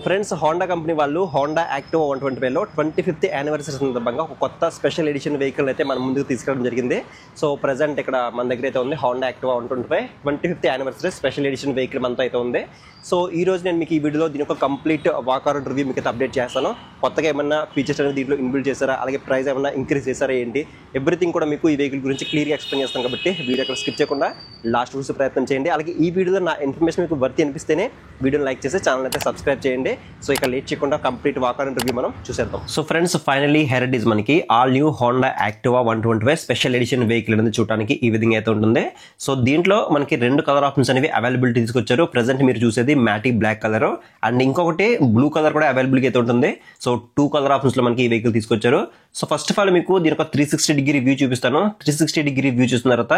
Friends Honda company వాళ్ళు Honda Activa 125లో 25th anniversary సందర్భంగా ఒక కొత్త స్పెషల్ ఎడిషన్ వెహికల్ అయితే మన ముందుకు తీసుకురావడం జరిగింది. సో ప్రెజెంట్ ఇక్కడ మన దగ్గర అయితే ఉంది Honda Activa 125 25th anniversary special edition vehicle మనతో అయితే ఉంది. సో ఈ రోజు నేను మీకు ఈ వీడియోలో దీని ఒక కంప్లీట్ వాక్ అరౌండ్ రివ్యూ మీకు అయితే అప్డేట్ చేస్తాను. కొత్తగా ఏమన్నా ఫీచర్స్ అనేది దీంట్లో ఇన్బిల్డ్ చేశారా, అలాగే ప్రైస్ ఏమన్నా ఇంక్రీజ్ చేశారా ఏంటి, ఎవ్రీథింగ్ కూడా మీకు ఈ వెహికల్ గురించి క్లియర్గా ఎక్స్ప్లెయిన్ చేస్తాను. కాబట్టి వీడియో అక్కడ స్కిప్ చేయకుండా లాస్ట్ చూసే ప్రయత్నం చేయండి. అలాగే ఈ వీడియోలో నా ఇన్ఫర్మేషన్ మీకు వర్తి అనిపిస్తేనే వీడియోని లైక్ చేసి ఛానల్ అయితే సబ్స్క్రైబ్ చేయండి. సో ఇక లేట్ చేయకుండా కంప్లీట్ వాక్ అరౌండ్ రివ్యూ మనం చూసేద్దాం. సో ఫ్రెండ్స్ ఫైనల్లీ హెరిటేజ్ మనకి all new Honda Activa 125 special edition vehicle అనేది చూడడానికి ఈ విధంగా అయితే ఉంటుంది. సో దీంట్లో మనకి రెండు కలర్ ఆప్షన్స్ అనేవి అవైలబిలిటీ తీసుకొచ్చారు. ప్రెసెంట్ మీరు చూసేది మ్యాటిక్ బ్లాక్ కలర్ అండ్ ఇంకొకటి బ్లూ కలర్ కూడా అవైలబిలిటీ అయితే ఉంటుంది. సో 2 కలర్ ఆప్షన్స్ లో మనకి ఈ వెహికల్ తీసుకొచ్చారు. సో ఫస్ట్ ఆఫ్ ఆల్ మీకు దీని ఒక 360 వ్యూ చూపిస్తాను. 360 వ్యూ చూసిన తర్వాత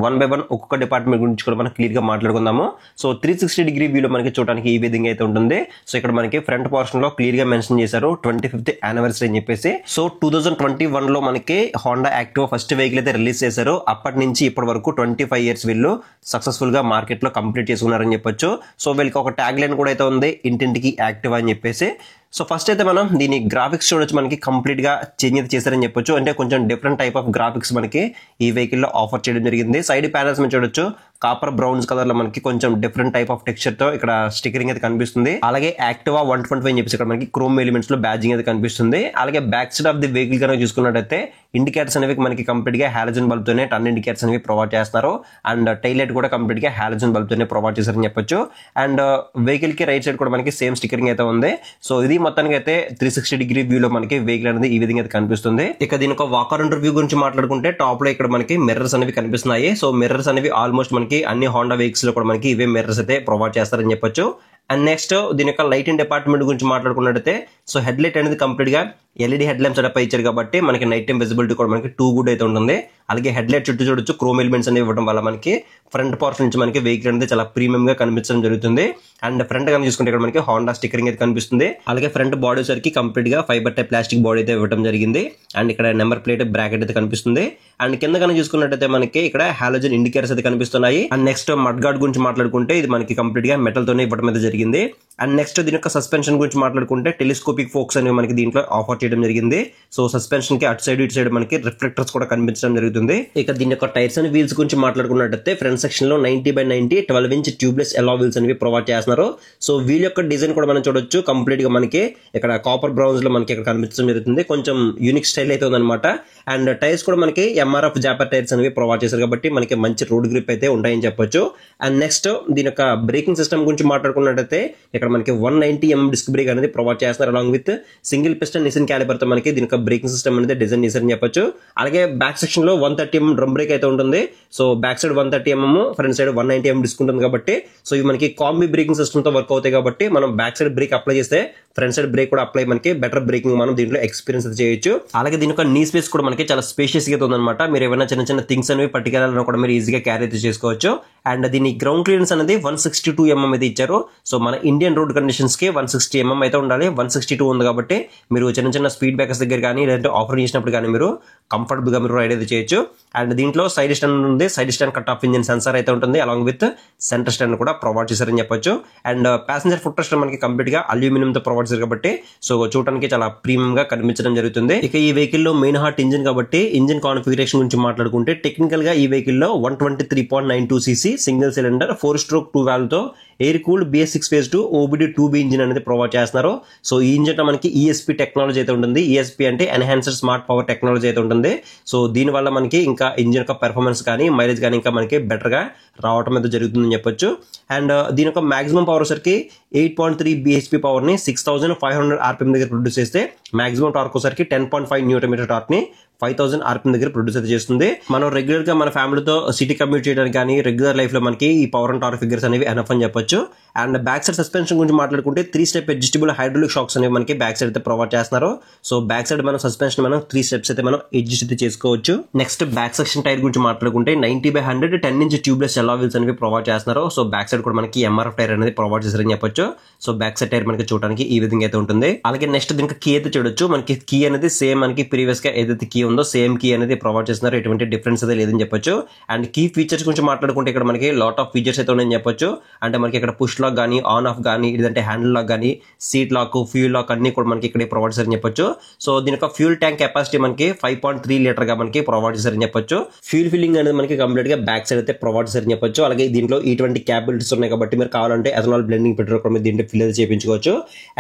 1 by 1 ఒక్కొక్క డిపార్ట్మెంట్ గురించి కూడా మనం క్లియర్ గా మాట్లాడుకుందాము. సో 360 వ్యూలో మనకి చూడడానికి ఈ విధంగా అయితే ఉంటుంది. సో ఇక్కడ మనకి ఫ్రంట్ పోర్షన్ లో క్లియర్ గా మెన్షన్ చేశారు 25th యానివర్సరీ అని చెప్పేసి. సో 2021 లో మనకి హోండా యాక్టివా ఫస్ట్ వెహికల్ అయితే రిలీజ్ చేశారు. అప్పటి నుంచి ఇప్పటి వరకు 25 years వీళ్ళు సక్సెస్ఫుల్ గా మార్కెట్ లో కంప్లీట్ చేసుకున్నారని చెప్పొచ్చు. సో వీళ్ళకి ఒక ట్యాగ్ లైన్ కూడా అయితే ఉంది, ఇంటింటికి యాక్టివా అని చెప్పేసి. సో ఫస్ట్ అయితే మనం దీని గ్రాఫిక్స్ చూడొచ్చు, మనకి కంప్లీట్ గా చేంజ్ అయితే చేశారని చెప్పొచ్చు. అంటే కొంచెం డిఫరెంట్ టైప్ ఆఫ్ గ్రాఫిక్స్ మనకి ఈ వెహికల్ లో ఆఫర్ చేయడం జరిగింది. సైడ్ ప్యానల్స్ మనం చూడొచ్చు, కాపర్ బ్రౌన్స్ కలర్ లో మనకి కొంచెం డిఫరెంట్ టైప్ ఆఫ్ టెక్స్చర్ తో ఇక్కడ స్టిక్కరింగ్ అయితే కనిపిస్తుంది. అలాగే యాక్టివా 125 అని చెప్పేసి ఇక్కడ మనకి క్రోమ్ ఎలిమెంట్స్ లో బ్యాడ్జింగ్ అయితే కనిపిస్తుంది. అలాగే back side of the vehicle కనుక చూసుకున్నట్టయితే ఇండికేటర్స్ అనేవి మనకి కంప్లీట్ గా హాలోజన్ బల్బ్ తోనే టర్న్ ఇండికేటర్స్ అనేవి ప్రొవైడ్ చేస్తున్నారు. అండ్ టైల్ లైట్ కూడా కంప్లీట్ గా హాలోజన్ బల్బ్ తోనే ప్రొవైడ్ చేశారని చెప్పొచ్చు. అండ్ వెహికల్ కి రైట్ సైడ్ కూడా మనకి సేమ్ స్టిక్కరింగ్ అయితే ఉంది. సో ఇది మొత్తానికి అయితే 360 వ్యూలో మనకి వెహికల్ అనేది ఈ విధంగా అయితే కనిపిస్తుంది. ఇక దీని ఒక వాక్ అరౌండ్ రివ్యూ గురించి మాట్లాడుకుంటే టాప్ లో ఇక్కడ మనకి మిర్రర్స్ అనేవి కనిపిస్తున్నాయి. సో మిర్రర్స్ అనేవి ఆల్మోస్ట్ మనకి అన్ని హోండా వెహికల్స్ లో కూడా మనకి ఇవే మిర్రర్స్ అయితే ప్రొవైడ్ చేస్తారని చెప్పొచ్చు. అండ్ నెక్స్ట్ దీని యొక్క లైటింగ్ డిపార్ట్మెంట్ గురించి మాట్లాడుకున్నట్టయితే సో హెడ్ లైట్ అనేది కంప్లీట్ గా ఎల్ఈడి హెడ్ ల్యాంప్ సెటప్ ఇచ్చారు కాబట్టి మనకి నైట్ టైం విజిబిలిటీ కూడా మనకి 2 గుడ్ అయితే ఉంటుంది. అలాగే హెడ్ లైట్ చుట్టూ చూడొచ్చు క్రోమ్ ఎలిమెంట్స్ అనేవి ఇవ్వడం వల్ల మనకి ఫ్రంట్ పోర్షన్ నుంచి మనకి వెహికల్ అనేది చాలా ప్రీమియం గా కనిపించడం జరుగుతుంది. అండ్ ఫ్రంట్ గా చూసుకుంటే ఇక్కడ మనకి హోండా స్టిక్కరింగ్ అయితే కనిపిస్తుంది. అలాగే ఫ్రంట్ బాడీ సరికి కంప్లీట్ గా ఫైబర్ టైప్ ప్లాస్టిక్ బాడీ అయితే ఇవ్వడం జరిగింది. అండ్ ఇక్కడ నెంబర్ ప్లేట్ బ్రాకెట్ అయితే కనిపిస్తుంది. అండ్ కింద కనుక చూసుకున్నట్టయితే మనకి ఇక్కడ హాలోజన్ ఇండికేటర్స్ అయితే కనిపిస్తున్నాయి. అండ్ నెక్స్ట్ మడ్ గార్డ్ గురించి మాట్లాడుకుంటే ఇది మనకి కంప్లీట్ గా మెటల్ తోనే ఇవ్వడం అయితే జరిగింది. అండ్ నెక్స్ట్ దీని యొక్క సస్పెన్షన్ గురించి మాట్లాడుకుంటే టెలిస్కోపిక్ ఫోక్స్ అనేవి మనకి దీంట్లో ఆఫర్ చేయడం జరిగింది. సో సస్పెన్షన్ కి అటు సైడ్ ఇటు సైడ్ మనకి రిఫ్లెక్టర్స్ కూడా కనిపించడం జరుగుతుంది. ఇక దీని యొక్క టైర్స్ అండ్ వీల్స్ గురించి మాట్లాడుకున్నట్టయితే ఫ్రంట్ సెక్షన్ లో 90/90 12-inch ట్యూబ్లెస్ ఎలా వీల్స్ అనేవి ప్రొవైడ్ చేస్తున్నారు. సో వీల్ యొక్క డిజైన్ కూడా మనం చూడొచ్చు, కంప్లీట్ గా మనకి ఇక్కడ కాపర్ బ్రౌన్స్ లో మనకి ఇక్కడ కనిపించడం జరుగుతుంది. కొంచెం యూనిక్ స్టైల్ అయితే ఉందన్నమాట. అండ్ టైర్స్ కూడా మనకి ఎంఆర్ఎఫ్ జాపర్ టైర్స్ అనేవి ప్రొవైడ్ చేశారు కాబట్టి మనకి మంచి రోడ్ గ్రిప్ అయితే ఉంటాయని చెప్పొచ్చు. అండ్ నెక్స్ట్ దీని యొక్క బ్రేకింగ్ సిస్టమ్ గురించి మాట్లాడుకున్నట్టయితే ఇక్కడ మనకి 190mm డిస్క్ బ్రేక్ అనేది ప్రొవైడ్ చేస్తున్నారు. Along with single piston Nissin caliper తో మనకి దీని యొక్క బ్రేకింగ్ సిస్టమ్ అనేది డిజైన్ చేశారని చెప్పొచ్చు. అలాగే బ్యాక్ సెక్షన్ లో 130mm డ్రమ్ బ్రేక్ అయితే ఉంటుంది. So back side 130mm, front side 190mm disc ఉంటుంది కాబట్టి సో ఇవి మనకి కాంబీ బ్రేకింగ్ సిస్టమ్ తో వర్క్ అవుతాయి కాబట్టి మనం బ్యాక్ సైడ్ బ్రేక్ అప్లై చేస్తే ఫ్రంట్ సైడ్ బ్రేక్ కూడా అప్లై మనకి బెటర్ బ్రేకింగ్ మనం దీంట్లో ఎక్స్పీరియన్స్ అయితే చేయొచ్చు. అలాగే దీని యొక్క నీ స్పేస్ కూడా మనకి చాలా స్పేషియస్ గా ఉందన్నమాట. మీరు ఏమైనా చిన్న చిన్న థింగ్స్ అనేవి పట్టుకెళ్ళాలన్నా కూడా మీరు ఈజీగా క్యారీ అయితే చేసుకోవచ్చు. అండ్ దీని గ్రౌండ్ క్లియరెన్స్ అనేది 162mm అయితే ఇచ్చారు. సో మన ఇండియన్ రోడ్ కండిషన్స్ కి 160mm అయితే ఉండాలి. 162 ఉంది కాబట్టి మీరు చిన్న చిన్న స్పీడ్ బ్రేకర్స్ దగ్గర కానీ లేదంటే ఆఫర్ చేసినప్పుడు కానీ మీరు కంఫర్టబుల్ గా మీరు రైడ్ అయితే చేయొచ్చు. అండ్ దీంట్లో సైడ్ స్టాండ్ ఉంది, side stand cut off engine sensor అయితే ఉంటుంది. అలాంగ్ విత్ సెంటర్ స్టాండ్ కూడా ప్రొవైడ్ చేశారని చెప్పొచ్చు. అండ్ ప్యాసింజర్ ఫుట్ రెస్ట్ మనకి కంప్లీట్ గా అల్యూమినియం తో ప్రొవైడ్ చేశారు కాబట్టి సో చూడడానికి చాలా ప్రీమియం గా కనిపించడం జరుగుతుంది. ఇక ఈ వెహికల్ లో మెయిన్ హార్ట్ ఇంజిన్ కాబట్టి ఇంజిన్ కాన్ఫిగరేషన్ గురించి మాట్లాడుకుంటే టెక్నికల్ గా ఈ వెహికల్ లో 123.92cc single cylinder 4-stroke 2 valve తో air cooled BS6 phase 2 OBD2B engine అనేది ప్రొవైడ్ చేస్తున్నారు. సో ఈ ఇంజిన్ లో మనకి ESP టెక్నాలజీ అయితే ఉంటుంది. ESP అంటే ఎన్హాన్స్డ్ స్మార్ట్ పవర్ టెక్నాలజీ అయితే ఉంటుంది. సో దీని వల్ల మనకి ఇంకా ఇంజిన్ యొక్క పెర్ఫార్మెన్స్ కానీ మైలేజ్ కానీ ఇంకా మనకి బెటర్ గా రావడం అయితే జరుగుతుందని చెప్పొచ్చు. అండ్ దీని యొక్క మాక్సిమం పవర్ వచ్చరికి 8.3 bhp పవర్ ని 6500 RPM దగ్గర ప్రొడ్యూస్ చేస్తే మాక్సిమం టార్క్ వచ్చరికి 10.5 Nm టార్క్ ని 5000 RPM దగ్గర ప్రొడ్యూస్ అయితే చేస్తుంది. మనం రెగ్యులర్ గా మన ఫ్యామిలీతో సిటీ కమ్యూట్ చేయడానికి కానీ రెగ్యులర్ లైఫ్ లో మనకి ఈ పవర్ అండ్ టార్క్ ఫిగర్స్ అనేవి ఎనఫ్ అని చెప్పొచ్చు. అండ్ బ్యాక్ సైడ్ సస్పెన్షన్ గురించి మాట్లాడుకుంటే 3-step అడ్జస్టబుల్ హైడ్రాలిక్ షాక్స్ అనేవి మనకి బ్యాక్ సైడ్ అయితే ప్రొవైడ్ చేస్తున్నారు. సో బ్యాక్ సైడ్ మనం సస్పెన్షన్ మనం 3 steps అయితే మనం అడ్జస్ట్ అయితే చేసుకోవచ్చు. నెక్స్ట్ బ్యాక్ సెక్షన్ టైర్ గురించి మాట్లాడుకుంటే 90/100 10-inch ట్యూబ్లెస్ ఎలా వీల్స్ అనేవి ప్రొవైడ్ చేస్తున్నారు. సో బ్యాక్ సైడ్ కూడా మనకి MRF టైర్ అనేది ప్రొవైడ్ చేశారని చెప్పొచ్చు. సో బ్యాక్ సైడ్ టైర్ మనకి చూడడానికి ఈ విధంగా అయితే ఉంటుంది. అలాగే నెక్స్ట్ దీనికి కీ అయితే చూడొచ్చు, మనకి కీ అనేది సేమ్ మనకి ప్రీవియస్ గా ఏదైతే కీ ఉందో సేమ్ కీ అనేది ప్రొవైడ్ చేస్తున్నారు. ఎటువంటి డిఫరెన్స్ అయితే లేదని చెప్పొచ్చు. అండ్ కీ ఫీచర్స్ గురించి మాట్లాడుకుంటే ఇక్కడ మనకి లాట్ ఆఫ్ ఫీచర్స్ అయితే ఉన్నాయని చెప్పొచ్చు. అంటే మనకి ఇక్కడ పుష్ లాక్ కానీ, ఆన్ ఆఫ్ కానీ, ఇదంటే హ్యాండిల్ లాక్ కానీ, సీట్ లాక్, ఫ్యూల్ లాక్ అన్ని కూడా మనకి ఇక్కడ ప్రొవైడ్ చేశారని చెప్పొచ్చు. సో దీని యొక్క ఫ్యూల్ ట్యాంక్ కెపాసిటీ మనకి 5.3 లీటర్ గా మనకి ప్రొవైడ్ చేశారని చెప్పొచ్చు. ఫ్యూల్ ఫిల్లింగ్ అనేది మనకి కంప్లీట్ గా బ్యాక్ సైడ్ అయితే ప్రొవైడ్ చేశారని చెప్పొచ్చు. అలాగే దీంట్లో ఇటువంటి క్యాపబిలిటీస్ ఉన్నాయి కాబట్టి మీరు కావాలంటే ఎథనాల్ బ్లెండింగ్ పెట్రోల్ కూడా మీరు దీంట్లో ఫిల్ అయితే చేయించుకోవచ్చు.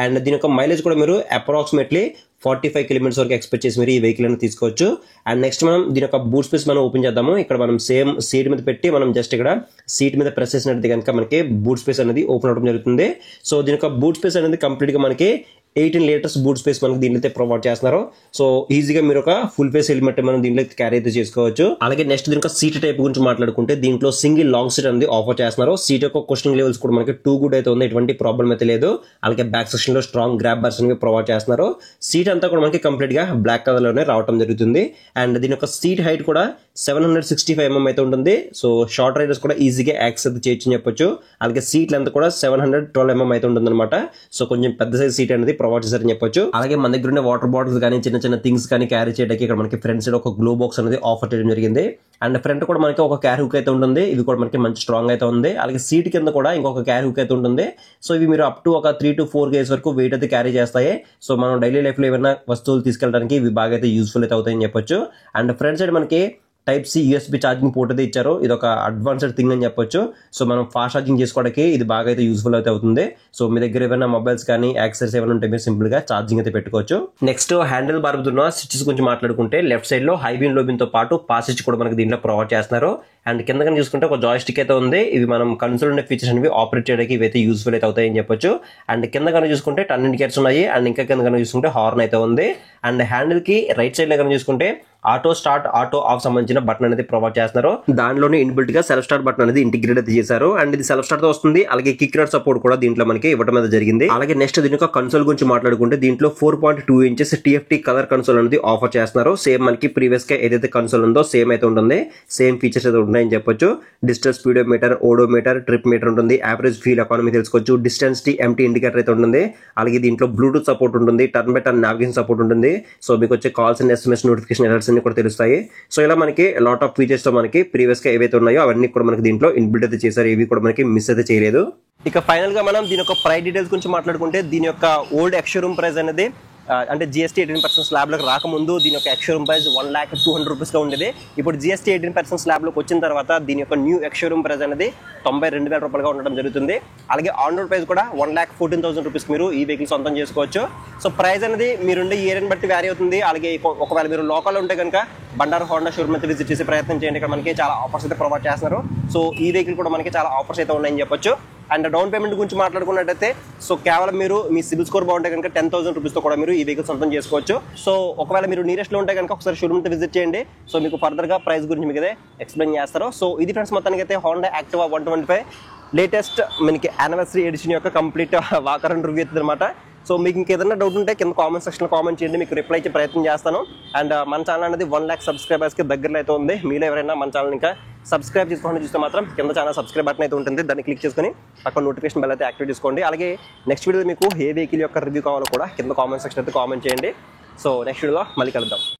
అండ్ దీని యొక్క మైలేజ్ కూడా మీరు అప్రాక్సిమేట్లీ 45 కిలోమీటర్స్ వరకు ఎక్స్పెక్ట్ చేసి మీరు ఈ వెహికల్ అనేది తీసుకోవచ్చు. అండ్ నెక్స్ట్ మనం దీని యొక్క బూట్ స్పేస్ మనం ఓపెన్ చేద్దాము. ఇక్కడ మనం సేమ్ సీట్ మీద పెట్టి మనం జస్ట్ ఇక్కడ సీట్ మీద ప్రెస్ చేసినట్టు కనుక మనకి బూట్ స్పేస్ అనేది ఓపెన్ అవడం జరుగుతుంది. సో దీని యొక్క బూట్ స్పేస్ అనేది కంప్లీట్ గా మనకి 18 లీటర్స్ బూట్ స్పేస్ మనకి దీంట్లో అయితే ప్రొవైడ్ చేస్తున్నారు. సో ఈజీగా మీరు ఒక ఫుల్ ఫేస్ హెల్మెట్ మనం దీంట్లో క్యారీ అయితే చేసుకోవచ్చు. అలాగే నెక్స్ట్ దీని యొక్క సీట్ టైప్ గురించి మాట్లాడుకుంటే దీంట్లో సింగిల్ లాంగ్ సీట్ అనేది ఆఫర్ చేస్తున్నారు. సీట్ యొక్క కుషనింగ్ లెవెల్స్ కూడా మనకి 2 గుడ్ అయితే ఉంది, ఎటువంటి ప్రాబ్లం అయితే లేదు. అలాగే బ్యాక్ సెక్షన్ లో స్ట్రాంగ్ గ్రాబ్ బార్స్ అనేవి ప్రొవైడ్ చేస్తున్నారు. సీట్ అంతా కూడా మనకి కంప్లీట్ గా బ్లాక్ కలర్ లోనే రావడం జరుగుతుంది. అండ్ దీని యొక్క సీట్ హైట్ కూడా 765 mm అయితే ఉంటుంది. సో షార్ట్ రైడర్స్ కూడా ఈజీగా యాక్సెస్ అయితే చేయొచ్చు చెప్పొచ్చు. అలాగే సీట్ లెంత్ కూడా 712 mm అయితే ఉంటుంది అనమాట. సో కొంచెం పెద్ద సైజ్ సీట్ అనేది ప్రొవైడ్ చేశారని చెప్పొచ్చు. అలాగే మన దగ్గర ఉండే వాటర్ బాటిల్స్ కానీ, చిన్న చిన్న థింగ్స్ కానీ క్యారీ చేయడానికి ఇక్కడ మనకి ఫ్రంట్ సైడ్ ఒక గ్లో బాక్స్ అనేది ఆఫర్ చేయడం జరిగింది. అండ్ ఫ్రంట్ కూడా మనకి ఒక క్యారీ హుక్ అయితే ఉంటుంది. ఇది కూడా మనకి మంచి స్ట్రాంగ్ అయితే ఉంది. అలాగే సీట్ కింద కూడా ఇంకొక క్యారీ హుక్ అయితే ఉంటుంది. సో ఇవి మీరు అప్ టు ఒక 3 to 4 kgs వరకు వెయిట్ అయితే క్యారీ చేస్తాయి. సో మనం డైలీ లైఫ్ లో ఏమైనా వస్తువులు తీసుకెళ్ళడానికి ఇవి బాగా అయితే యూస్ఫుల్ అయితే అవుతాయని చెప్పొచ్చు. అండ్ ఫ్రంట్ సైడ్ మనకి type C USB charging port అయితే ఇచ్చారు. ఇది ఒక అడ్వాన్స్డ్ థింగ్ అని చెప్పొచ్చు. సో మనం ఫాస్ట్ ఛార్జింగ్ చేసుకోవడానికి ఇది బాగా అయితే యూస్ఫుల్ అయితే అవుతుంది. సో మీ దగ్గర ఏమైనా మొబైల్స్ కానీ యాక్సెసరీస్ ఏమైనా ఉంటే మీరు సింపుల్ గా ఛార్జింగ్ అయితే పెట్టుకోవచ్చు. నెక్స్ట్ హ్యాండిల్ బార్ ఉన్న స్విచెస్ గురించి మాట్లాడుకుంటే లెఫ్ట్ సైడ్ లో హై బీమ్ లో బీమ్ తో పాటు పాస్ స్విచ్ కూడా మనకి దీంట్లో ప్రొవైడ్ చేస్తున్నారు. అండ్ కింద కానీ చూసుకుంటే ఒక జాయ్ స్టిక్ అయితే ఉంది. ఇవి మనం కన్సోల్ ఉండే ఫీచర్స్ అనేవి ఆపరేట్ చేయడానికి ఇవైతే యూస్ఫుల్ అయితే అవుతాయని చెప్పొచ్చు. అండ్ కింద కానీ చూసుకుంటే టర్న్ ఇండికేటర్స్ ఉన్నాయి. అండ్ ఇంకా కింద కానీ చూసుకుంటే హార్న్ అయితే ఉంది. అండ్ హ్యాండిల్ కి రైట్ సైడ్ లో కానీ చూసుకుంటే ఆటో స్టార్ట్, ఆటో ఆఫ్ సంబంధించిన బటన్ అనేది ప్రొవైడ్ చేస్తున్నారు. దానిలోనే ఇన్బిల్ట్ గా సెల్ఫ్ స్టార్ట్ బటన్ అనేది ఇంటిగ్రేట్ అయితే చేశారు. అండ్ ఇది సెల్ఫ్ స్టార్ట్ తో వస్తుంది. అలాగే కిక్ స్టార్ట్ సపోర్ట్ కూడా దీంట్లో మనకి ఇవ్వడం అయితే జరిగింది. అలాగే నెక్స్ట్ దీని యొక్క కన్సోల్ గురించి మాట్లాడుకుంటే దీంట్లో 4.2 inches TFT కలర్ కన్సోల్ అనేది ఆఫర్ చేస్తున్నారు. సేమ్ మనకి ప్రీవియస్ గా ఏదైతే కన్సోల్ ఉందో సేమ్ అయితే ఉంటుంది. సేమ్ ఫీచర్స్ అయితే ఉన్నాయని చెప్పొచ్చు. Digital speedometer, odometer, trip meter ఉంటుంది. యావరేజ్ ఫ్యూల్ ఎకానమీ తెలుసుకోవచ్చు. డిస్టెన్స్ ఎంటీ ఇండికేటర్ అయితే ఉంటుంది. అలాగే దీంట్లో బ్లూటూత్ సపోర్ట్ ఉంటుంది. Turn by turn navigation support ఉంటుంది. సో మీకు వచ్చే calls and SMS notification alerts అన్ని కూడా తెలుస్తాయి. సో ఇలా మనకి లాట్ ఆఫ్ ఫీచర్స్ తో మనకి ప్రీవియస్ గా ఏవైతే ఉన్నాయో అవన్నీ కూడా మనకి దీంట్లో ఇన్బిల్ట్ అయితే చేశారు. ఇవి కూడా మనకి మిస్ అయితే చేయలేదు. ఇక ఫైనల్ గా మనం దీని యొక్క ప్రైస్ డీటెయిల్స్ గురించి మాట్లాడుకుంటే దీని యొక్క ఓల్డ్ ఎక్స్‌షోరూమ్ ప్రైస్ అనేది అంటే GST 18% స్లాబ్ లోకి రాకముందు దీని యొక్క ఎక్స్‌షోరూమ్ ప్రైస్ 1,02,000 రూపీస్ గా ఉండేది. ఇప్పుడు GST 18% స్లాబ్ లోకి వచ్చిన తర్వాత దీని యొక్క న్యూ ఎక్స్‌షోరూమ్ ప్రైస్ అనేది 92,000 రూపాయలుగా ఉండడం జరుగుతుంది. అలాగే ఆన్ రోడ్ ప్రైస్ కూడా 1,14,000 రూపీస్ మీరు ఈ వెహికల్ సొంతం చేసుకోవచ్చు. సో ప్రైస్ అనేది మీరుండే ఏరియాని బట్టి వ్యారీ అవుతుంది. అలాగే ఒకవేళ మీరు లోకల్ ఉంటే కనుక బండారు హోండా షోరూమ్ అయితే విజిట్ చేసే ప్రయత్నం చేయండి. ఇక్కడ మనకి చాలా ఆఫర్స్ అయితే ప్రొవైడ్ చేస్తున్నారు. సో ఈ వెహికల్ కూడా మనకి చాలా ఆఫర్స్ అయితే ఉన్నాయని చెప్పొచ్చు. అండ్ డౌన్ పేమెంట్ గురించి మాట్లాడుకున్నట్టయితే సో కేవలం మీరు మీ సిబిల్ స్కోర్ బాగుంటే కనుక 10,000 రూపీస్తో కూడా మీరు ఈ వెహికల్ సొంతం చేసుకోవచ్చు. సో ఒకవేళ మీరు నియరెస్ట్ లో ఉంటే కనుక ఒకసారి షోరూమ్ విజిట్ చేయండి. సో మీకు ఫర్దర్ గా ప్రైస్ గురించి మీకు ఎక్స్ప్లెయిన్ చేస్తారు. సో ఇది ఫ్రెండ్స్ మొత్తానికి అయితే హోండా యాక్టివా 125 లేటెస్ట్ మనకి యానివర్సరీ ఎడిషన్ యొక్క కంప్లీట్ వాకరన్ రివ్యూ అవుతుంది అనమాట. సో మీకు ఇంకేదైనా డౌట్ ఉంటే కింద కామెంట్ సెక్షన్లో కామెంట్ చేయండి, మీకు రిప్లై ఇచ్చే ప్రయత్నం చేస్తాను. అండ్ మన ఛానల్ అనేది 1 lakh సబ్స్క్రైబర్స్కి దగ్గరలో అయితే ఉంది. మీలో ఎవరైనా మన ఛానల్ ఇంకా సబ్స్క్రైబ్ చేసుకోండి చూస్తే మాత్రం కింద ఛానల్ సబ్స్క్రైబ్ బటన్ అయితే ఉంటుంది. దాన్ని క్లిక్ చేసుకుని పక్కన నోటిఫికేషన్ బెల్ అయితే యాక్టివేట్ చేసుకోండి. అలాగే నెక్స్ట్ వీడియో మీకు ఏ వెహికల్ యొక్క రివ్యూ కావాలో కూడా కింద కామెంట్ సెక్షన్ అయితే కామెంట్ చేయండి. సో నెక్స్ట్ వీడియోలో మళ్ళీ కలుద్దాం.